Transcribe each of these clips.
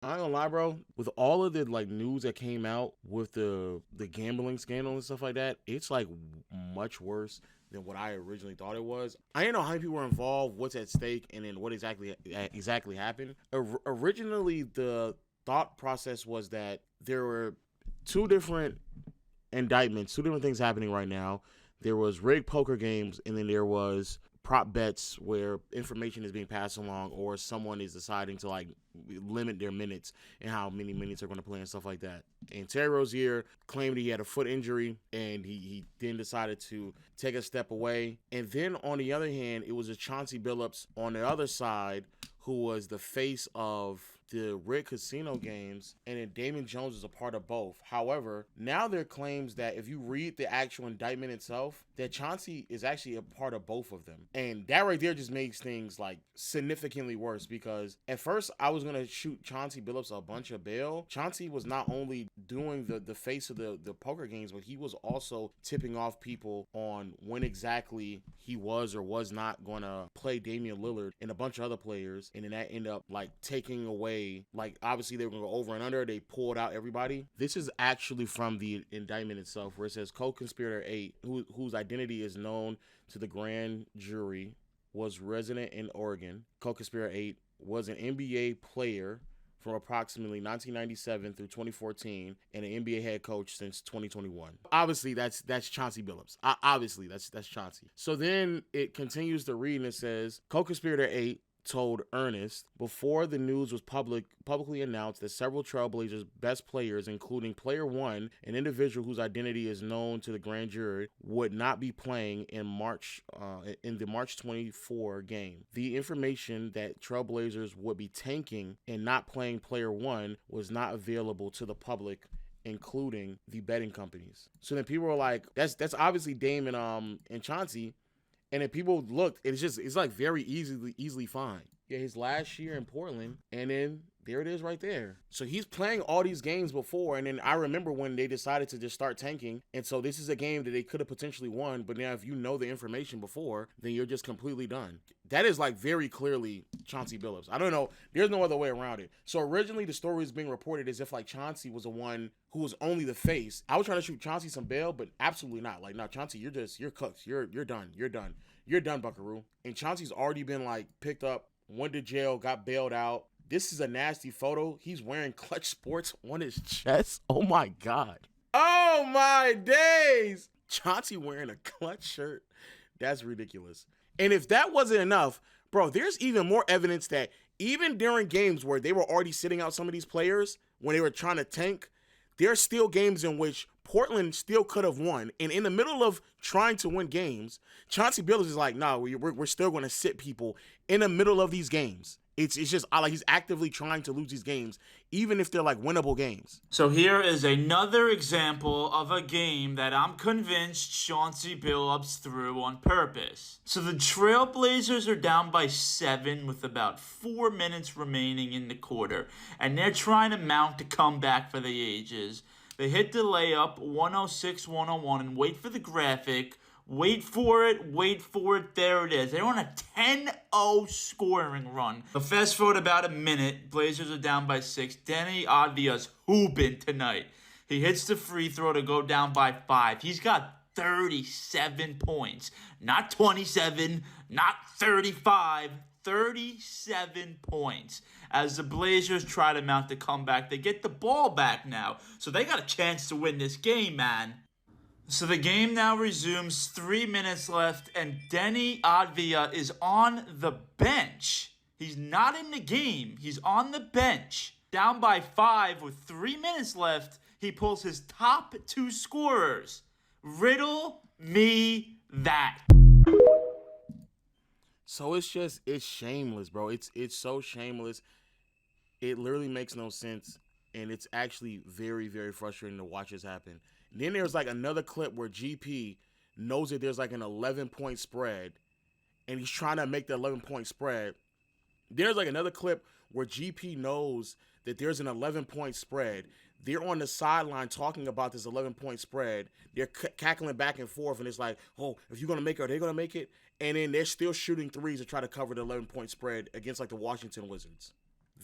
I ain't gonna lie, bro. With all of the like news that came out with the gambling scandal and stuff like that, it's like much worse than what I originally thought it was. I didn't know how many people were involved, what's at stake, and then what exactly happened. Originally, the thought process was that there were two different indictments, two different things happening right now. There was rigged poker games, and then there was prop bets where information is being passed along, or someone is deciding to like limit their minutes and how many minutes they're going to play and stuff like that. And Terry Rozier claimed he had a foot injury, and he then decided to take a step away. And then on the other hand, it was a Chauncey Billups on the other side who was the face of the rigged casino games, and then Damon Jones is a part of both. However, now there are claims that if you read the actual indictment itself, that Chauncey is actually a part of both of them. And that right there just makes things like significantly worse, because at first I was gonna shoot Chauncey Billups a bunch of bail. Chauncey was not only doing the face of the poker games, but he was also tipping off people on when exactly he was or was not gonna play Damian Lillard and a bunch of other players, and then that ended up like taking away, like obviously they were gonna go over and under, they pulled out everybody. This is actually from the indictment itself, where it says co-conspirator 8, whose identity is known to the grand jury, was resident in Oregon. Co-conspirator 8 was an NBA player from approximately 1997 through 2014, and an NBA head coach since 2021. Obviously, that's Chauncey Billups. Obviously, that's Chauncey. So then it continues to read, and it says, co-conspirator 8 told Ernest before the news was publicly announced that several Trailblazers' best players, including player one, an individual whose identity is known to the grand jury, would not be playing in the March 24 game. The information that Trailblazers would be tanking and not playing player one was not available to the public, including the betting companies. So then people were like, that's obviously Dame and Chauncey. And then people looked, it's like very easily fine. Yeah, his last year in Portland, and then there it is right there. So he's playing all these games before, and then I remember when they decided to just start tanking, and so this is a game that they could have potentially won, but now if you know the information before, then you're just completely done. That is like very clearly Chauncey Billups. I don't know. There's no other way around it. So originally the story was being reported as if like Chauncey was the one who was only the face. I was trying to shoot Chauncey some bail, but absolutely not. Like, no, Chauncey, you're cooked. You're done. You're done, Buckaroo. And Chauncey's already been like picked up, went to jail, got bailed out. This is a nasty photo. He's wearing Clutch Sports on his chest. Oh my God. Oh my days. Chauncey wearing a Clutch shirt. That's ridiculous. And if that wasn't enough, bro, there's even more evidence that even during games where they were already sitting out some of these players, when they were trying to tank, there are still games in which Portland still could have won. And in the middle of trying to win games, Chauncey Billups is like, no, we're still going to sit people in the middle of these games. It's just like he's actively trying to lose these games, even if they're like winnable games. So here is another example of a game that I'm convinced Chauncey Billups threw on purpose. So the Trailblazers are down by 7 with about 4 minutes remaining in the quarter, and they're trying to mount a comeback for the ages. They hit the layup 106-101 and wait for the graphic. Wait for it, there it is. They're on a 10-0 scoring run. So fast forward about a minute, Blazers are down by 6. Deni Avdija's hooping tonight. He hits the free throw to go down by 5. He's got 37 points. Not 27, not 35, 37 points. As the Blazers try to mount the comeback, they get the ball back now. So they got a chance to win this game, man. So the game now resumes, 3 minutes left, and Deni Avdija is on the bench. He's not in the game. He's on the bench. Down by 5 with 3 minutes left, he pulls his top 2 scorers. Riddle me that. So it's shameless, bro. It's so shameless. It literally makes no sense, and it's actually very, very frustrating to watch this happen. Then there's like another clip where GP knows that there's like an 11-point spread, and he's trying to make the 11-point spread. There's like another clip where GP knows that there's an 11-point spread. They're on the sideline talking about this 11-point spread. They're cackling back and forth, and it's like, oh, if you're going to make it, are they going to make it? And then they're still shooting threes to try to cover the 11-point spread against like the Washington Wizards.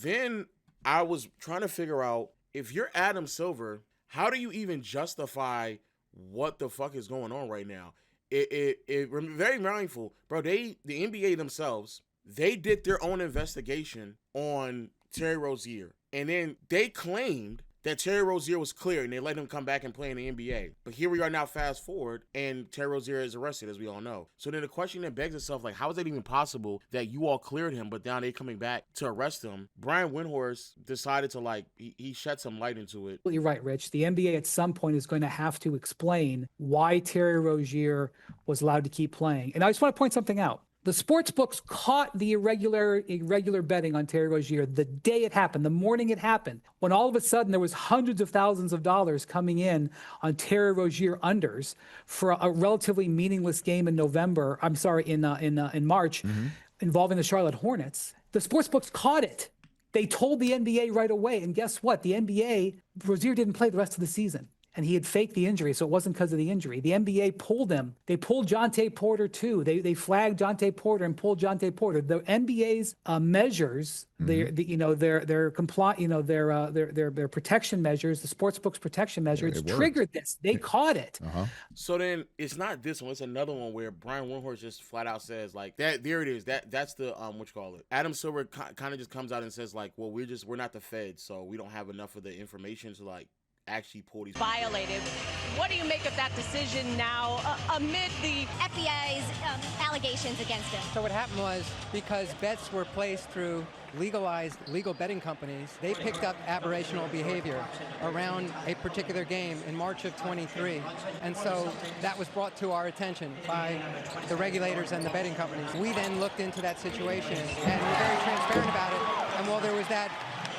Then I was trying to figure out, if you're Adam Silver, how do you even justify what the fuck is going on right now? It very mindful, bro. The NBA themselves, they did their own investigation on Terry Rozier, and then they claimed that Terry Rozier was clear and they let him come back and play in the NBA. But here we are now, fast forward, and Terry Rozier is arrested, as we all know. So then the question that begs itself, like, how is it even possible that you all cleared him, but now they coming back to arrest him? Brian Windhorst decided to, like, he shed some light into it. You're right, Rich. The NBA at some point is going to have to explain why Terry Rozier was allowed to keep playing. And I just want to point something out. The sports books caught the irregular betting on Terry Rozier the day it happened, the morning it happened, when all of a sudden there was hundreds of thousands of dollars coming in on Terry Rozier unders for a relatively meaningless game in November. I'm sorry, in March, involving the Charlotte Hornets. The sports books caught it. They told the NBA right away, and guess what? The NBA, Rozier didn't play the rest of the season. And he had faked the injury, so it wasn't because of the injury. The NBA pulled him. They pulled Jonte Porter too. They flagged Jonte Porter and pulled Jonte Porter. The NBA's measures, their protection measures, the sportsbook's protection measures, triggered this. They caught it. So then it's not this one. It's another one where Brian Windhorst just flat out says, like, that. There it is. That's the what you call it. Adam Silver kind of just comes out and says, like, well, we're not the Fed, so we don't have enough of the information to, like, actually pull these violated. What do you make of that decision now amid the FBI's allegations against him? So what happened was, because bets were placed through legalized legal betting companies, they picked up aberrational behavior around a particular game in March of 23. And so that was brought to our attention by the regulators and the betting companies. We then looked into that situation and were very transparent about it. And while there was that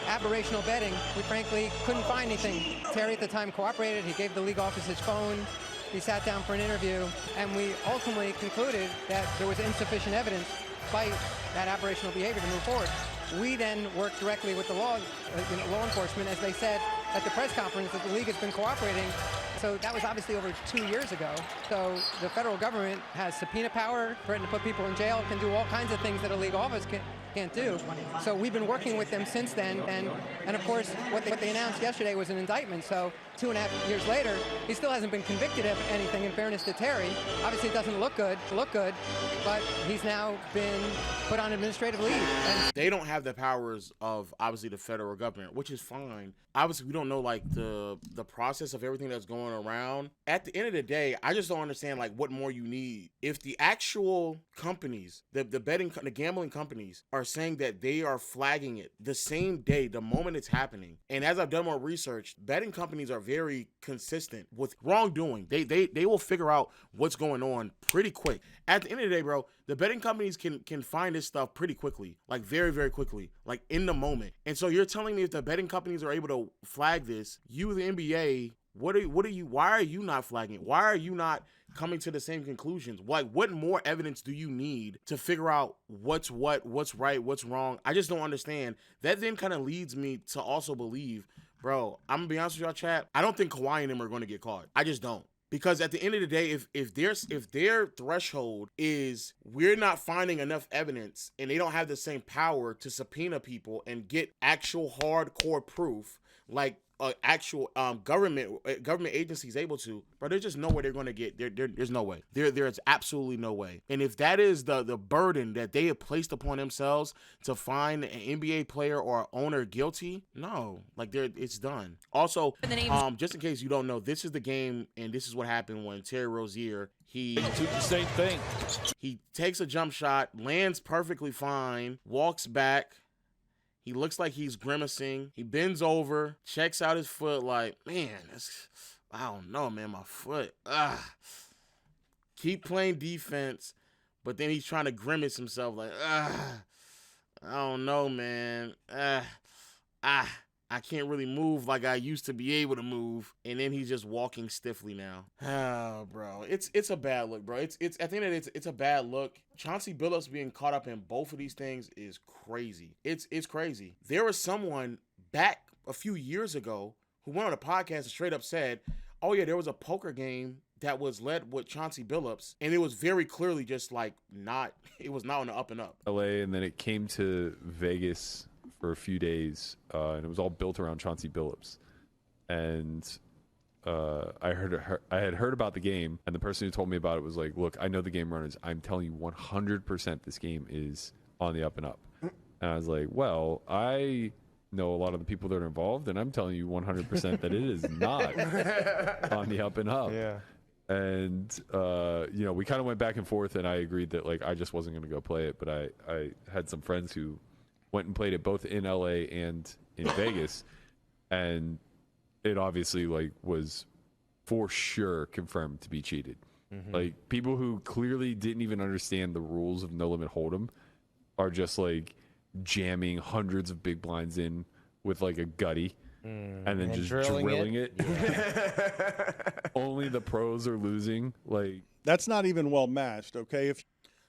aberrational betting, we frankly couldn't find anything. Terry at the time cooperated. He gave the league office his phone. He sat down for an interview, and we ultimately concluded that there was insufficient evidence despite that aberrational behavior to move forward. We then worked directly with the law enforcement, as they said at the press conference, that the league has been cooperating. So that was obviously over 2 years ago. So the federal government has subpoena power, threatened to put people in jail, can do all kinds of things that a league office can't do. So we've been working with them since then, and of course what they announced yesterday was an indictment. So 2.5 years later, he still hasn't been convicted of anything, in fairness to Terry. Obviously it doesn't look good, but he's now been put on administrative leave. And they don't have the powers of, obviously, the federal government, which is fine. Obviously, we don't know, like, the process of everything that's going around. At the end of the day, I just don't understand, like, what more you need. If the actual companies, the gambling companies, are saying that they are flagging it the same day, the moment it's happening, and as I've done more research, betting companies are very consistent with wrongdoing. They will figure out what's going on pretty quick. At the end of the day, bro, the betting companies can find this stuff pretty quickly, like very, very quickly, like in the moment. And so you're telling me if the betting companies are able to flag this, you, the NBA, why are you not flagging it? Why are you not coming to the same conclusions? Like, what more evidence do you need to figure out what's right, what's wrong? I just don't understand. That then kind of leads me to also believe, bro, I'm gonna be honest with y'all, chat, I don't think Kawhi and them are gonna get caught. I just don't. Because at the end of the day, if their threshold is we're not finding enough evidence and they don't have the same power to subpoena people and get actual hardcore proof, like actual government agencies able to, but there's just no way they're going to get there's no way. There's absolutely no way. And if that is the burden that they have placed upon themselves to find an NBA player or owner guilty, no, like it's done. Also, just in case you don't know, this is the game and this is what happened when Terry Rozier, he do the same thing. He takes a jump shot, lands perfectly fine, walks back. He looks like he's grimacing. He bends over, checks out his foot like, man, I don't know, man, my foot. Keep playing defense, but then he's trying to grimace himself like, I don't know, man. I can't really move like I used to be able to move. And then he's just walking stiffly now. Oh, bro. It's a bad look, bro. I think that it's a bad look. Chauncey Billups being caught up in both of these things is crazy. It's crazy. There was someone back a few years ago who went on a podcast and straight up said, oh yeah, there was a poker game that was led with Chauncey Billups, and it was very clearly just like it was not on the up and up. LA, and then it came to Vegas for a few days, and it was all built around Chauncey Billups. And I had heard about the game, and the person who told me about it was like, look, I know the game runners. I'm telling you 100% this game is on the up and up. And I was like, well, I know a lot of the people that are involved, and I'm telling you 100% that it is not on the up and up. Yeah. And, we kind of went back and forth, and I agreed that, like, I just wasn't going to go play it. But I had some friends who went and played it both in LA and in Vegas. And it obviously, like, was for sure confirmed to be cheated. Like, people who clearly didn't even understand the rules of No Limit Hold'em are just, like, jamming hundreds of big blinds in with, like, a gutty. And then just drilling it. Yeah. Only the pros are losing. Like, that's not even well matched. Okay,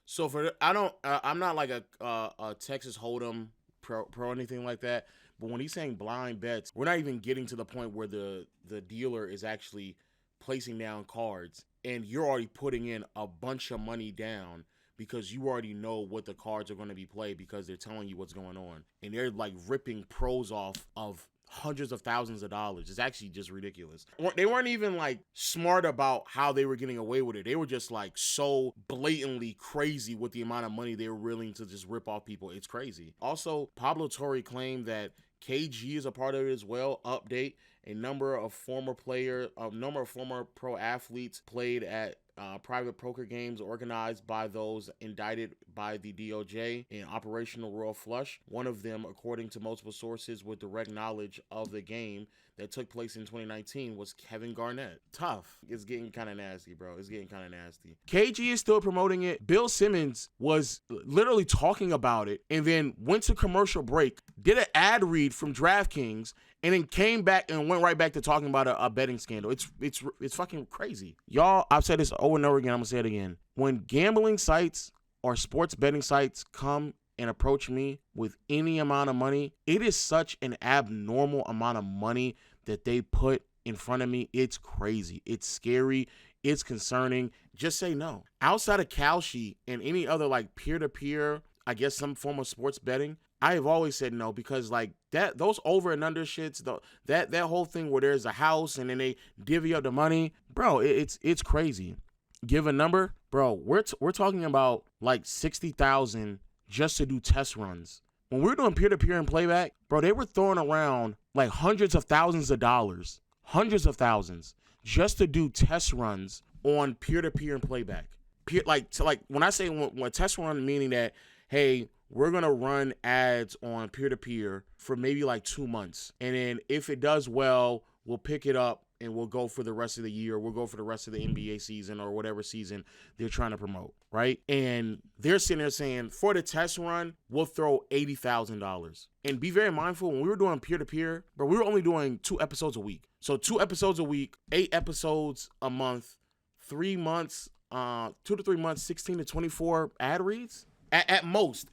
So I'm not like a Texas Hold'em pro or anything like that. But when he's saying blind bets, we're not even getting to the point where the dealer is actually placing down cards, and you're already putting in a bunch of money down because you already know what the cards are going to be played because they're telling you what's going on, and they're like ripping pros off of hundreds of thousands of dollars. It's actually just ridiculous. They weren't even like smart about how they were getting away with it. They were just like so blatantly crazy with the amount of money they were willing to just rip off people. It's crazy. Also, Pablo Torre claimed that KG is a part of it as well. Update: a number of former pro athletes played at private poker games organized by those indicted by the DOJ in Operational Royal Flush. One of them, according to multiple sources with direct knowledge of the game that took place in 2019, was Kevin Garnett. Tough. It's getting kind of nasty, bro. It's getting kind of nasty. KG is still promoting it. Bill Simmons was literally talking about it and then went to commercial break, did an ad read from DraftKings, and then came back and went right back to talking about a betting scandal. It's fucking crazy. Y'all, I've said this over and over again. I'm going to say it again. When gambling sites or sports betting sites come and approach me with any amount of money, it is such an abnormal amount of money that they put in front of me. It's crazy. It's scary. It's concerning. Just say no. Outside of Kalshi and any other like peer-to-peer, I guess some form of sports betting, I have always said no, because like that, those over and under shits, that whole thing where there's a house and then they divvy up the money, bro, it's crazy. Give a number, bro. We're talking about like 60,000 just to do test runs. When we were doing peer-to-peer and playback, bro, they were throwing around like hundreds of thousands of dollars, hundreds of thousands, just to do test runs on peer-to-peer and playback. When I say when test run, meaning that, hey, we're going to run ads on peer-to-peer for maybe like 2 months. And then if it does well, we'll pick it up and we'll go for the rest of the year. We'll go for the rest of the NBA season or whatever season they're trying to promote, right? And they're sitting there saying, for the test run, we'll throw $80,000. And be very mindful, when we were doing peer-to-peer, but we were only doing 2 episodes a week. So 2 episodes a week, 8 episodes a month, 3 months, 2 to 3 months, 16 to 24 ad reads. At most.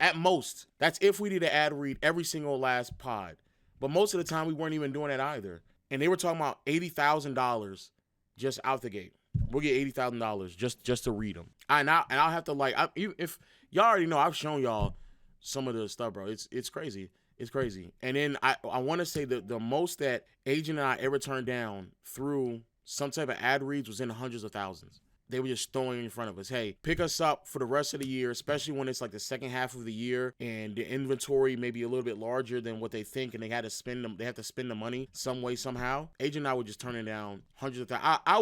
That's if we did an ad read every single last pod. But most of the time, we weren't even doing that either. And they were talking about $80,000 just out the gate. We'll get $80,000 just to read them. And I'll have to if y'all already know, I've shown y'all some of the stuff, bro. It's crazy. It's crazy. And then I want to say that the most that Agent and I ever turned down through some type of ad reads was in the hundreds of thousands. They were just throwing it in front of us. Hey, pick us up for the rest of the year, especially when it's like the second half of the year and the inventory may be a little bit larger than what they think, and they have to spend the money some way, somehow. Agent and I would just turn it down hundreds of thousands. I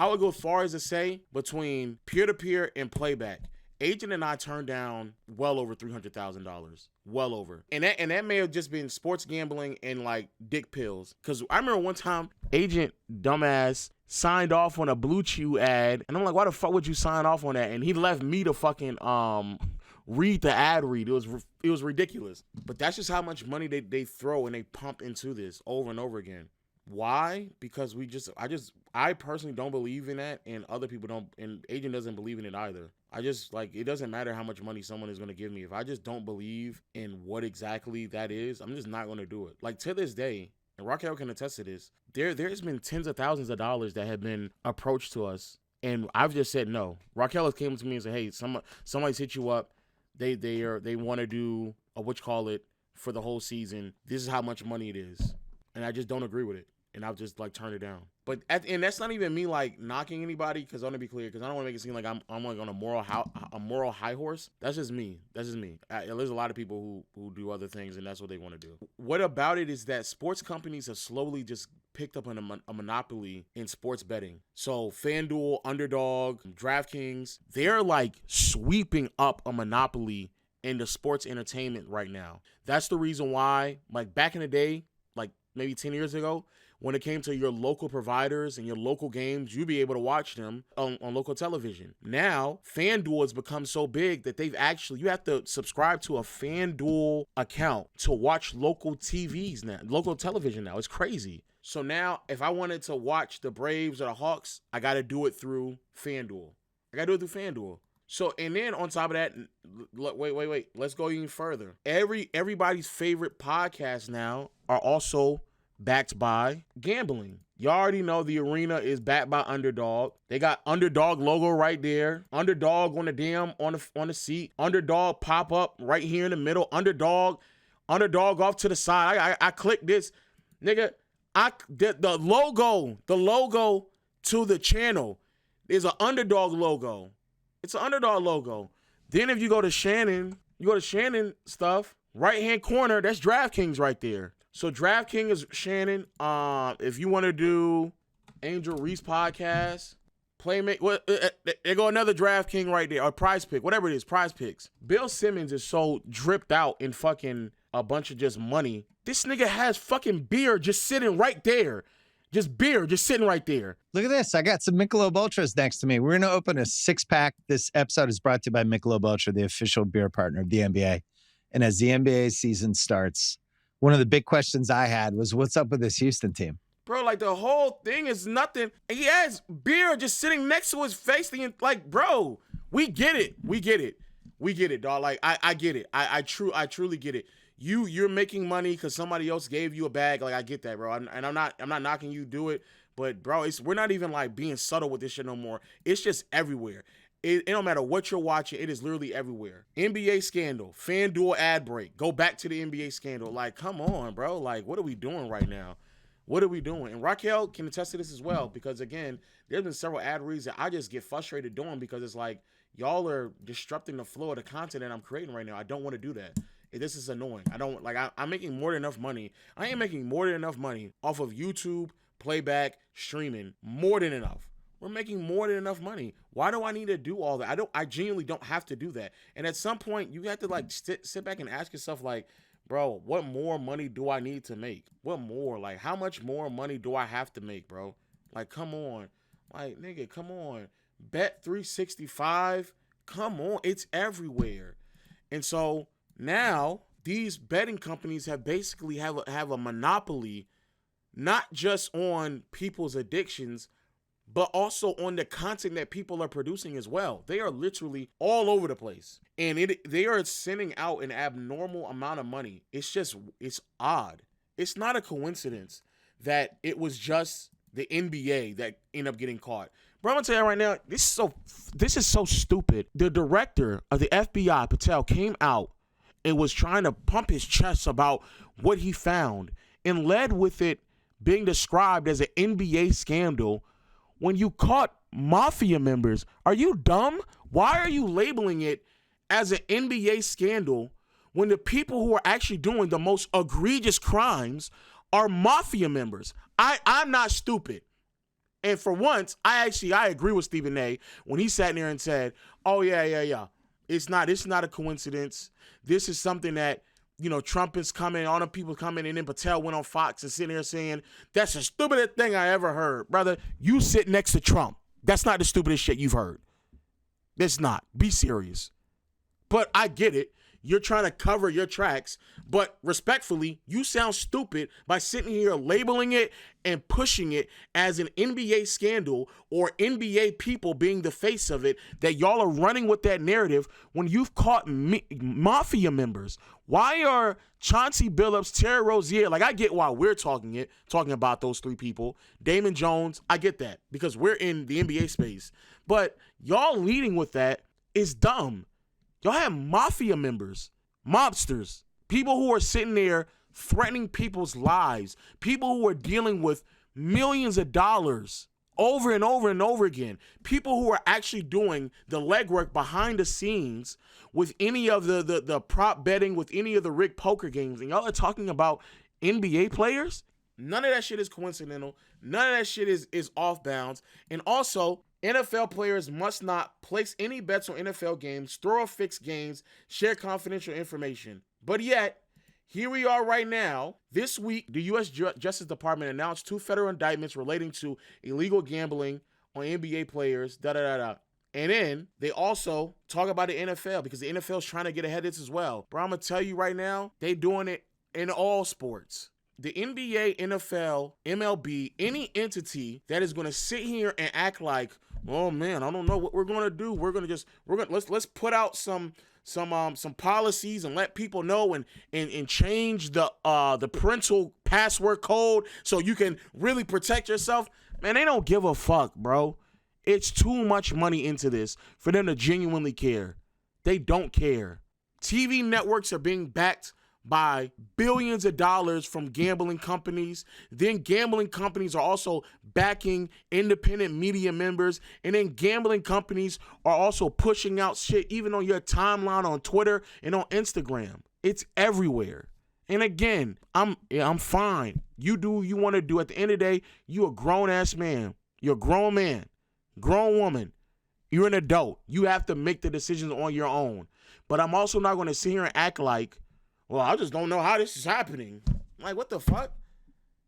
would go as far as to say between peer-to-peer and playback, Agent and I turned down well over $300,000. Well over. And that may have just been sports gambling and like dick pills. Because I remember one time, Agent dumbass signed off on a Blue Chew ad, and I'm like, why the fuck would you sign off on that? And he left me to fucking read the ad read. It was ridiculous. But that's just how much money they throw and they pump into this over and over again. Why? Because I personally don't believe in that, and other people don't, and Agent doesn't believe in it either. It doesn't matter how much money someone is going to give me. If I just don't believe in what exactly that is, I'm just not going to do it. Like, to this day, and Raquel can attest to this, there's been tens of thousands of dollars that have been approached to us, and I've just said no. Raquel has came to me and said, hey, somebody's hit you up. They want to do a for the whole season. This is how much money it is. And I just don't agree with it. And I'll just like turn it down. But and that's not even me like knocking anybody, because I want to be clear, because I don't want to make it seem like I'm like on a moral high horse. That's just me. There's a lot of people who do other things, and that's what they want to do. What about it is that sports companies have slowly just picked up a monopoly in sports betting. So FanDuel, Underdog, DraftKings, they're like sweeping up a monopoly in the sports entertainment right now. That's the reason why, like back in the day, like maybe 10 years ago, when it came to your local providers and your local games, you'd be able to watch them on local television. Now, FanDuel has become so big that you have to subscribe to a FanDuel account to watch local TVs now, local television now. It's crazy. So now, if I wanted to watch the Braves or the Hawks, I got to do it through FanDuel. So, and then on top of that, wait. Let's go even further. Everybody's favorite podcasts now are also backed by gambling. You already know the arena is backed by Underdog. They got Underdog logo right there. Underdog on the seat. Underdog pop up right here in the middle. Underdog off to the side. I click this, nigga. The logo to the channel is an Underdog logo. It's an Underdog logo. Then if you go to Shannon stuff, right hand corner, that's DraftKings right there. So DraftKings is Shannon. If you want to do Angel Reese podcast, Playmate, there go another DraftKings right there, or Prize Pick, whatever it is, Prize Picks. Bill Simmons is so dripped out in fucking a bunch of just money. This nigga has fucking beer just sitting right there. Just beer, just sitting right there. Look at this. I got some Michelob Ultras next to me. We're going to open a 6-pack. This episode is brought to you by Michelob Ultra, the official beer partner of the NBA. And as the NBA season starts, one of the big questions I had was, what's up with this Houston team? Bro, like the whole thing is nothing. He has beer just sitting next to his face. Like, bro, we get it. We get it, dog. Like, I get it. I truly get it. You're making money because somebody else gave you a bag. Like, I get that, bro. And I'm not knocking you do it. But, bro, we're not even, like, being subtle with this shit no more. It's just everywhere. It don't matter what you're watching. It is literally everywhere. NBA scandal. FanDuel ad break. Go back to the NBA scandal. Like, come on, bro. Like, what are we doing right now? What are we doing? And Raquel can attest to this as well, because, again, there's been several ad reads that I just get frustrated doing, because it's like, y'all are disrupting the flow of the content that I'm creating right now. I don't want to do that. This is annoying. I'm making more than enough money. I ain't making more than enough money off of YouTube, playback, streaming. More than enough. We're making more than enough money. Why do I need to do all that? I genuinely don't have to do that. And at some point, you have to like sit back and ask yourself, like, bro, what more money do I need to make? What more? Like, how much more money do I have to make, bro? Like, come on. Like, nigga, come on. Bet365, come on. It's everywhere. And so now these betting companies have basically have a monopoly, not just on people's addictions, but also on the content that people are producing as well. They are literally all over the place. And they are sending out an abnormal amount of money. It's odd. It's not a coincidence that it was just the NBA that ended up getting caught. Bro, I'm gonna tell you right now, this is so stupid. The director of the FBI, Patel, came out and was trying to pump his chest about what he found, and led with it being described as an NBA scandal. When you caught mafia members, are you dumb? Why are you labeling it as an NBA scandal when the people who are actually doing the most egregious crimes are mafia members? I'm not stupid. And for once, I agree with Stephen A. when he sat there and said, oh, yeah. It's not a coincidence. This is something that, Trump is coming, all the people coming, and then Patel went on Fox and sitting there saying, that's the stupidest thing I ever heard. Brother, you sit next to Trump. That's not the stupidest shit you've heard. It's not. Be serious. But I get it. You're trying to cover your tracks, but respectfully, you sound stupid by sitting here labeling it and pushing it as an NBA scandal or NBA people being the face of it, that y'all are running with that narrative when you've caught mafia members. Why are Chauncey Billups, Terry Rozier, like I get why we're talking about those three people, Damon Jones, I get that because we're in the NBA space, but y'all leading with that is dumb. Y'all have mafia members, mobsters, People who are sitting there threatening people's lives, people who are dealing with millions of dollars over and over and over again, people who are actually doing the legwork behind the scenes with any of the prop betting, with any of the rigged poker games, and y'all are talking about NBA players? None of that shit is coincidental. None of that shit is off bounds. And also, NFL players must not place any bets on NFL games, throw or fix games, share confidential information. But yet, here we are right now. This week, the U.S. Justice Department announced 2 federal indictments relating to illegal gambling on NBA players, And then they also talk about the NFL because the NFL is trying to get ahead of this as well. Bro, I'm going to tell you right now, they doing it in all sports. The NBA, NFL, MLB, any entity that is going to sit here and act like, oh man, I don't know what we're going to do. Let's put out some policies and let people know and change the parental password code so you can really protect yourself. Man, they don't give a fuck, bro. It's too much money into this for them to genuinely care. They don't care. TV networks are being backed by billions of dollars from gambling companies. Then gambling companies are also backing independent media members. And then gambling companies are also pushing out shit even on your timeline on Twitter and on Instagram. It's everywhere. And again, I'm fine. You do what you want to do. At the end of the day, you a grown-ass man. You're a grown man, grown woman. You're an adult. You have to make the decisions on your own. But I'm also not going to sit here and act like, well, I just don't know how this is happening. Like, what the fuck?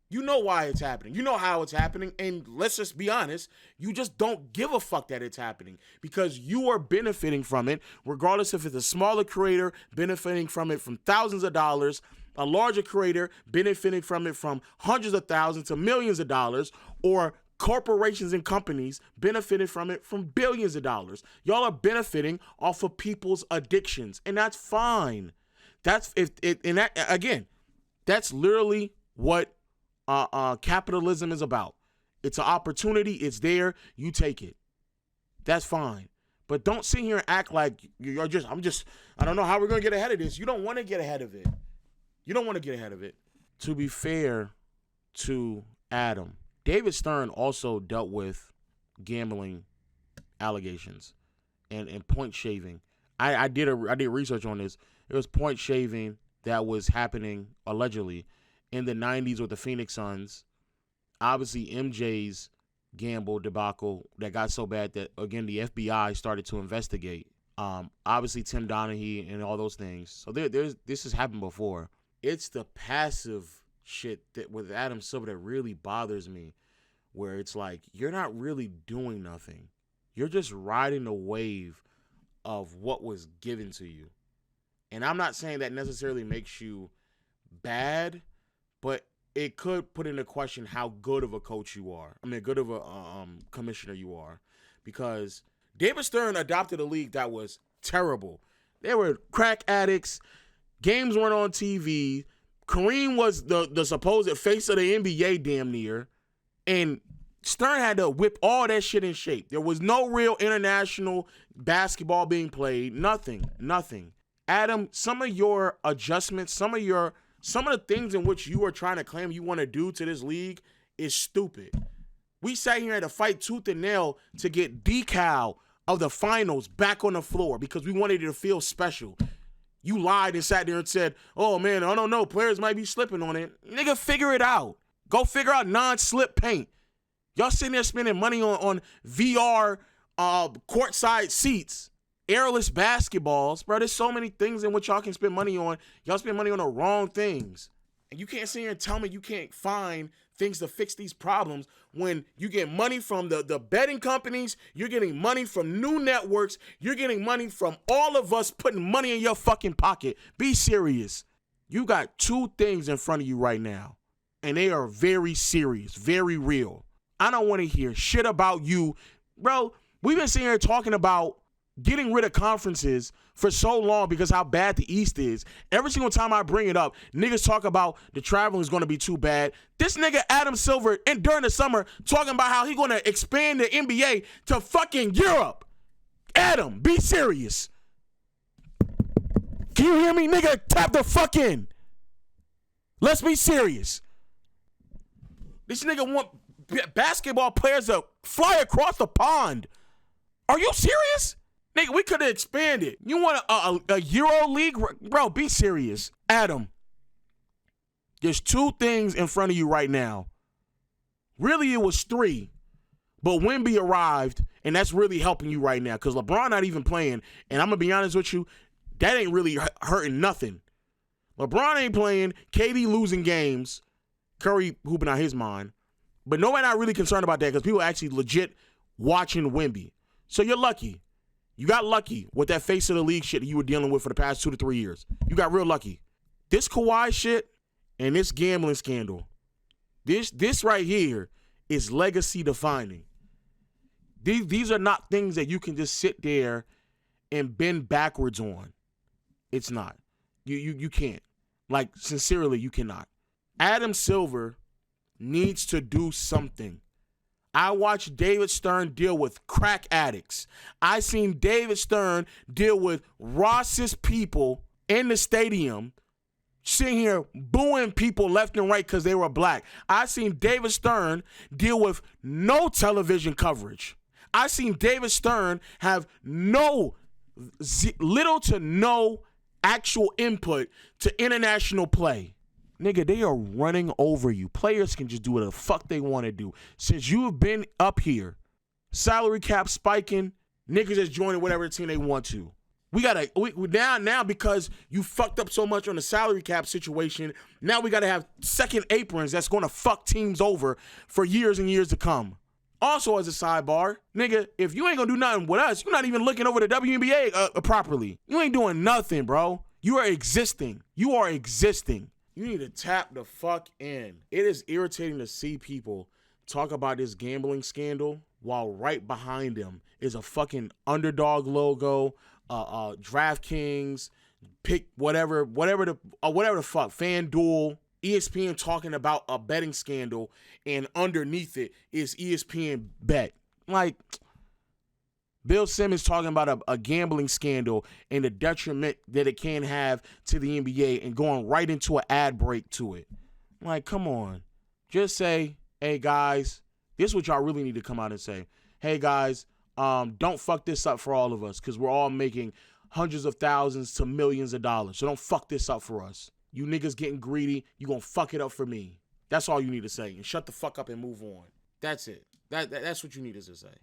You know why it's happening. You know how it's happening. And let's just be honest, you just don't give a fuck that it's happening because you are benefiting from it, regardless if it's a smaller creator benefiting from it from thousands of dollars, a larger creator benefiting from it from hundreds of thousands to millions of dollars, or corporations and companies benefiting from it from billions of dollars. Y'all are benefiting off of people's addictions, and that's fine. That's that's literally what capitalism is about. It's an opportunity. It's there. You take it. That's fine. But don't sit here and act like I don't know how we're going to get ahead of this. You don't want to get ahead of it. You don't want to get ahead of it. To be fair to Adam, David Stern also dealt with gambling allegations and point shaving. I did research on this. It was point shaving that was happening allegedly in the 90s with the Phoenix Suns. Obviously, MJ's gamble debacle that got so bad that, again, the FBI started to investigate. Obviously, Tim Donaghy and all those things. So this has happened before. It's the passive shit that with Adam Silver that really bothers me, where it's like you're not really doing nothing. You're just riding the wave of what was given to you. And I'm not saying that necessarily makes you bad, but it could put into question how good of a coach you are. I mean, good of a commissioner you are. Because David Stern adopted a league that was terrible. There were crack addicts. Games weren't on TV. Kareem was the supposed face of the NBA damn near. And Stern had to whip all that shit in shape. There was no real international basketball being played. Nothing. Adam, some of your adjustments, some of the things in which you are trying to claim you want to do to this league is stupid. We sat here and had to fight tooth and nail to get decal of the finals back on the floor because we wanted it to feel special. You lied and sat there and said, oh man, I don't know, players might be slipping on it. Nigga, figure it out. Go figure out non-slip paint. Y'all sitting there spending money on VR courtside seats. Airless basketballs, bro. There's so many things in which y'all can spend money on. Y'all spend money on the wrong things. And you can't sit here and tell me you can't find things to fix these problems when you get money from the betting companies, you're getting money from new networks, you're getting money from all of us putting money in your fucking pocket. Be serious. You got 2 things in front of you right now, and they are very serious, very real. I don't want to hear shit about you. Bro, we've been sitting here talking about getting rid of conferences for so long because how bad the East is. Every single time I bring it up, niggas talk about the traveling is going to be too bad. This nigga Adam Silver, and during the summer, talking about how he going to expand the NBA to fucking Europe. Adam, be serious. Can you hear me, nigga? Tap the fuck in. Let's be serious. This nigga want basketball players to fly across the pond. Are you serious? Nigga, we could have expanded. You want a Euro League? Bro, be serious. Adam, there's 2 things in front of you right now. Really, it was 3. But Wemby arrived, and that's really helping you right now because LeBron not even playing. And I'm going to be honest with you, that ain't really hurting nothing. LeBron ain't playing. KD losing games. Curry hooping out his mind. But nobody not really concerned about that because people actually legit watching Wemby. So you're lucky. You got lucky with that face of the league shit that you were dealing with for the past 2 to 3 years. You got real lucky. This Kawhi shit and this gambling scandal, this right here is legacy defining. These are not things that you can just sit there and bend backwards on. It's not. You can't. Like, sincerely, you cannot. Adam Silver needs to do something. I watched David Stern deal with crack addicts. I seen David Stern deal with racist people in the stadium sitting here booing people left and right because they were black. I seen David Stern deal with no television coverage. I seen David Stern have little to no actual input to international play. Nigga, they are running over you. Players can just do what the fuck they want to do. Since you have been up here, salary cap spiking, niggas just joining whatever team they want to. We now because you fucked up so much on the salary cap situation, now we gotta have second aprons that's gonna fuck teams over for years and years to come. Also, as a sidebar, nigga, if you ain't gonna do nothing with us, you're not even looking over the WNBA properly. You ain't doing nothing, bro. You are existing. You need to tap the fuck in. It is irritating to see people talk about this gambling scandal while right behind them is a fucking underdog logo, DraftKings, pick whatever the fuck, FanDuel, ESPN talking about a betting scandal, and underneath it is ESPN Bet. Like, Bill Simmons talking about a gambling scandal and the detriment that it can have to the NBA and going right into an ad break to it. Like, come on. Just say, hey, guys, this is what y'all really need to come out and say. Hey, guys, don't fuck this up for all of us because we're all making hundreds of thousands to millions of dollars. So don't fuck this up for us. You niggas getting greedy, you gonna fuck it up for me. That's all you need to say. And shut the fuck up and move on. That's it. That's what you need to say.